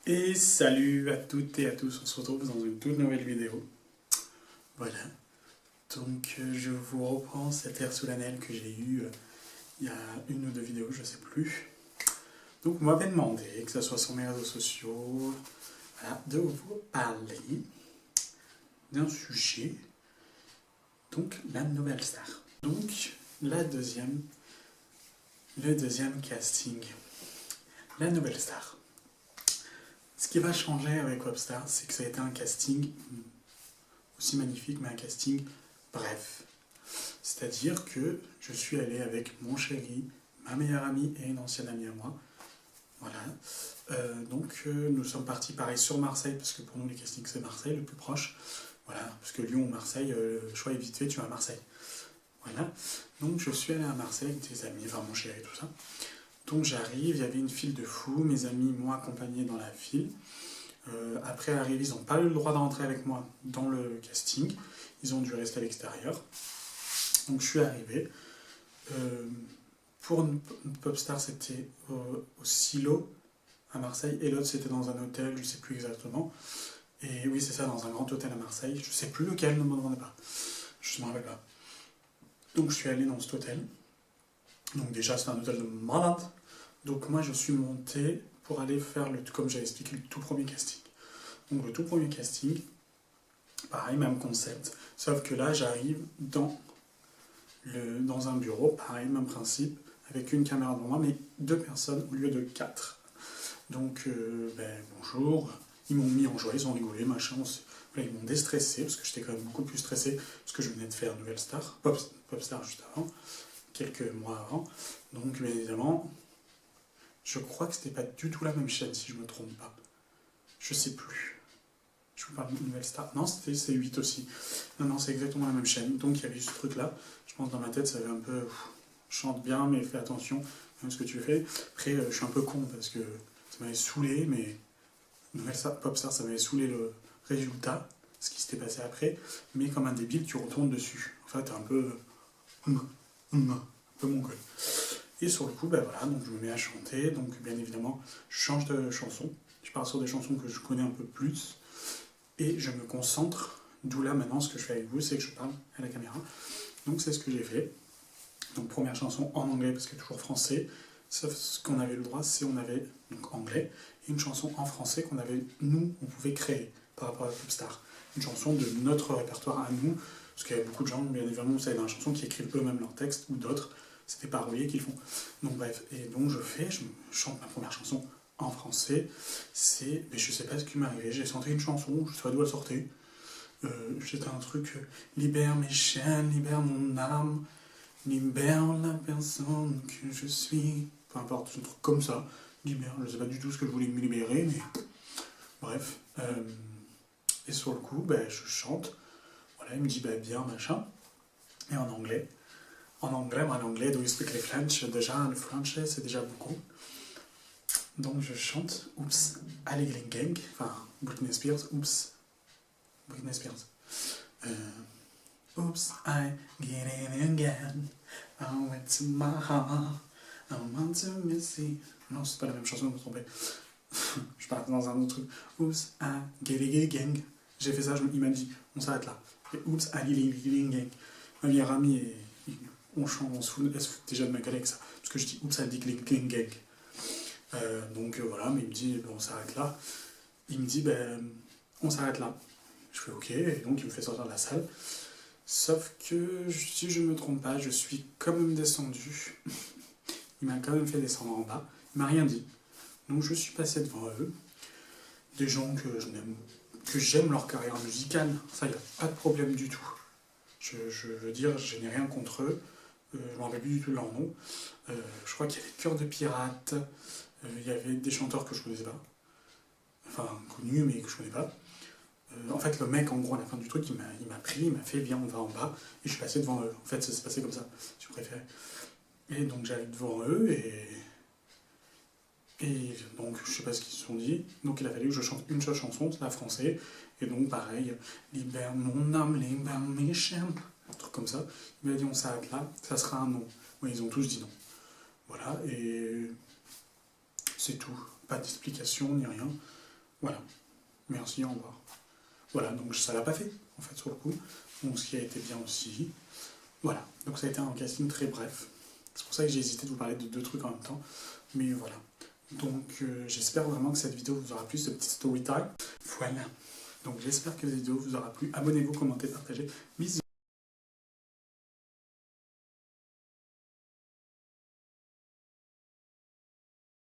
Et salut à toutes et à tous, on se retrouve dans une toute nouvelle vidéo. Voilà, donc je vous reprends cet air solennel que j'ai eu il y a une ou deux vidéos, je sais plus. Donc vous m'avez demandé, que ce soit sur mes réseaux sociaux, voilà, de vous parler d'un sujet, donc la nouvelle star. Donc le deuxième casting, la nouvelle star. Ce qui va changer avec Webstar, c'est que ça a été un casting aussi magnifique, mais un casting bref. C'est-à-dire que je suis allé avec mon chéri, ma meilleure amie et une ancienne amie à moi. Voilà. Nous sommes partis pareil sur Marseille, parce que pour nous les castings c'est Marseille le plus proche. Voilà, parce que Lyon ou Marseille, le choix est vite fait, tu vas à Marseille. Voilà. Donc je suis allé à Marseille avec des amis, enfin mon chéri et tout ça. Donc j'arrive, il y avait une file de fous, mes amis m'ont accompagné dans la file. Après arrive, ils n'ont pas eu le droit de rentrer avec moi dans le casting, ils ont dû rester à l'extérieur. Donc je suis arrivé. Pour une Popstar, c'était au Silo à Marseille, et l'autre c'était dans un hôtel, je ne sais plus exactement. Et oui, c'est ça, dans un grand hôtel à Marseille. Je ne sais plus lequel, ne me demandez pas. Je ne me rappelle pas. Donc je suis allé dans cet hôtel. Donc déjà, c'est un hôtel de malade. Donc moi, je suis monté pour aller faire, comme j'avais expliqué, le tout premier casting. Donc le tout premier casting, pareil, même concept. Sauf que là, j'arrive dans un bureau, pareil, même principe, avec une caméra devant moi, mais 2 personnes au lieu de 4. Donc, bonjour, ils m'ont mis en joie, ils ont rigolé, machin. Là, ils m'ont déstressé, parce que j'étais quand même beaucoup plus stressé, parce que je venais de faire Nouvelle Star, Popstar juste avant, quelques mois avant. Donc, bien évidemment, je crois que c'était pas du tout la même chaîne, si je me trompe pas. Je sais plus. Je vous parle de Nouvelle Star. Non, c'était C8 aussi. Non, c'est exactement la même chaîne. Donc, il y avait eu ce truc-là. Je pense que dans ma tête, ça avait un peu... chante bien, mais fais attention à ce que tu fais. Après, je suis un peu con, parce que ça m'avait saoulé, mais Nouvelle Star, Popstar, ça m'avait saoulé le résultat, ce qui s'était passé après. Mais comme un débile, tu retournes dessus. En fait, t'es un peu... un peu mongol. Et sur le coup, voilà, donc je me mets à chanter. Donc, bien évidemment, je change de chanson. Je pars sur des chansons que je connais un peu plus. Et je me concentre, d'où là maintenant ce que je fais avec vous, c'est que je parle à la caméra. Donc c'est ce que j'ai fait. Donc première chanson en anglais parce qu'il y a toujours français, sauf ce qu'on avait le droit, c'est on avait donc anglais, et une chanson en français qu'on avait, nous, on pouvait créer par rapport à la Popstar. Une chanson de notre répertoire à nous, parce qu'il y a beaucoup de gens, bien évidemment, vous savez, dans la chanson qui écrivent eux-mêmes leurs textes, ou d'autres, c'est des paroliers qui le font. Donc bref, et donc je chante ma première chanson en français, mais je sais pas ce qui m'est arrivé, j'ai chanté une chanson, je sais pas d'où elle sortait, c'était un truc, libère mes chaînes, libère mon âme, libère la personne que je suis, peu importe, un truc comme ça, libère, je sais pas du tout ce que je voulais me libérer, mais bref, et sur le coup, je chante, voilà, il me dit, bien, machin, et en anglais, moi l'anglais, do you speak French, déjà, le français, c'est déjà beaucoup. Donc je chante Oops, Ali Gang, enfin Britney Spears, Oops, Britney Spears. Oops, I get it again. I went to my heart. I want to miss it. Non, c'est pas la même chanson, je me trompais. Je pars dans un autre truc. Oops, I get it gang. J'ai fait ça, il m'a dit, on s'arrête là. Et Oops, I get it gang. Ma meilleure amie, elle se fout déjà de ma gueule avec ça. Parce que je dis Oops, I get it gang. Voilà, mais il me dit, on s'arrête là. Il me dit, on s'arrête là. Je fais ok, et donc il me fait sortir de la salle. Sauf que, si je ne me trompe pas, je suis quand même descendu. Il m'a quand même fait descendre en bas. Il m'a rien dit. Donc je suis passé devant eux. Des gens que j'aime leur carrière musicale. Ça, il n'y a pas de problème du tout. Je veux dire, je n'ai rien contre eux. Je ne me rappelle plus du tout de leur nom. Je crois qu'il y avait Cœur de Pirate. Il y avait des chanteurs que je ne connaissais pas. Enfin, connus, mais que je ne connais pas. En fait, le mec, en gros, à la fin du truc, il m'a pris, il m'a fait, viens, on va en bas, et je suis passé devant eux. En fait, ça s'est passé comme ça, si vous préférez. Et donc, j'arrive devant eux, et donc, je sais pas ce qu'ils se sont dit. Donc, il a fallu que je chante une seule chanson, c'est la français. Et donc, pareil, libère mon âme, libère mes chaînes, un truc comme ça. Il m'a dit, on s'arrête là, ça sera un non. Oui, ils ont tous dit non. Voilà, et c'est tout. Pas d'explication, ni rien. Voilà. Merci, au revoir. Voilà, donc ça l'a pas fait, en fait, sur le coup. Donc ce qui a été bien aussi. Voilà, donc ça a été un casting très bref. C'est pour ça que j'ai hésité de vous parler de 2 trucs en même temps. Mais voilà. Donc j'espère vraiment que cette vidéo vous aura plu, ce petit story time. Voilà. Donc j'espère que la vidéo vous aura plu. Abonnez-vous, commentez, partagez. Bisous.